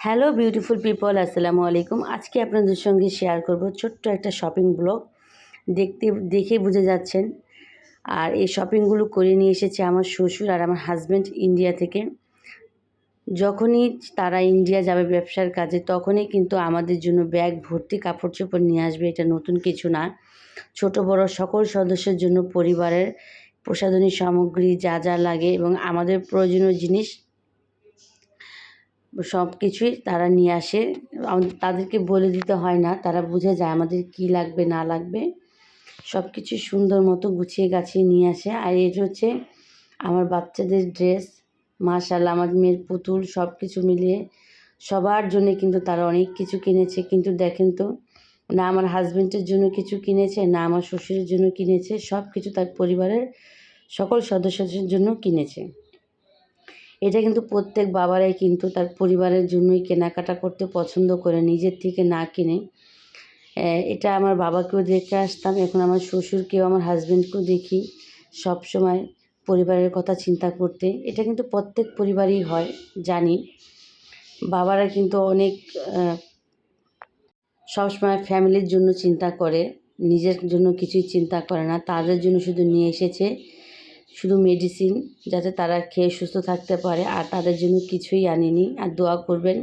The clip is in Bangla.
হ্যালো বিউটিফুল পিপল, আসসালামু আলাইকুম। আজকে আপনাদের সঙ্গে শেয়ার করব ছোট্ট একটা শপিং ব্লগ। দেখে বুঝে যাচ্ছেন। আর এই শপিংগুলো করে নিয়ে এসেছে আমার শ্বশুর আর আমার হাজব্যান্ড ইন্ডিয়া থেকে। যখনই তারা ইন্ডিয়া যাবে ব্যবসার কাজে, তখনই কিন্তু আমাদের জন্য ব্যাগ ভর্তি কাপড় চোপড় নিয়ে আসবে। এটা নতুন কিছু না, ছোট বড় সকল সদস্যের জন্য পরিবারের প্রসাধনী সামগ্রী যা যা লাগে এবং আমাদের প্রয়োজনীয় জিনিস সব কিছুই তারা নিয়ে আসে। তাদেরকে বলে দিতে হয় না, তারা বুঝে যায় আমাদের কি লাগবে না লাগবে। সব কিছু সুন্দর মতো গুছিয়ে গাছিয়ে নিয়ে আসে। আর এটা হচ্ছে আমার বাচ্চাদের ড্রেস। মাশাআল্লাহ, আমার মেয়ের পুতুল সব কিছু মিলিয়ে সবার জন্য কিন্তু তারা অনেক কিছু কিনেছে। কিন্তু দেখেন তো, না আমার হাজব্যান্ডের জন্য কিছু কিনেছে, না আমার শ্বশুরের জন্য কিনেছে। সব কিছু তার পরিবারের সকল সদস্যদের জন্য কিনেছে। এটা কিন্তু প্রত্যেক বাবারাই কিন্তু তার পরিবারের জন্যই কেনাকাটা করতে পছন্দ করে, নিজের থেকে না কিনে। এটা আমার বাবাকেও দেখে আসতাম, এখন আমার শ্বশুরকেও আমার হাজব্যান্ডকেও দেখি সব সময় পরিবারের কথা চিন্তা করতে। এটা কিন্তু প্রত্যেক পরিবারই হয় জানি। বাবারা কিন্তু অনেক সবসময় ফ্যামিলির জন্য চিন্তা করে, নিজের জন্য কিছুই চিন্তা করে না। তাদের জন্য শুধু নিয়ে এসেছে শুধু মেডিসিন, যাতে তারা খেয়ে সুস্থ থাকতে পারে, আর তাদের জন্য কিছুই আনিনি। আর দোয়া করবেন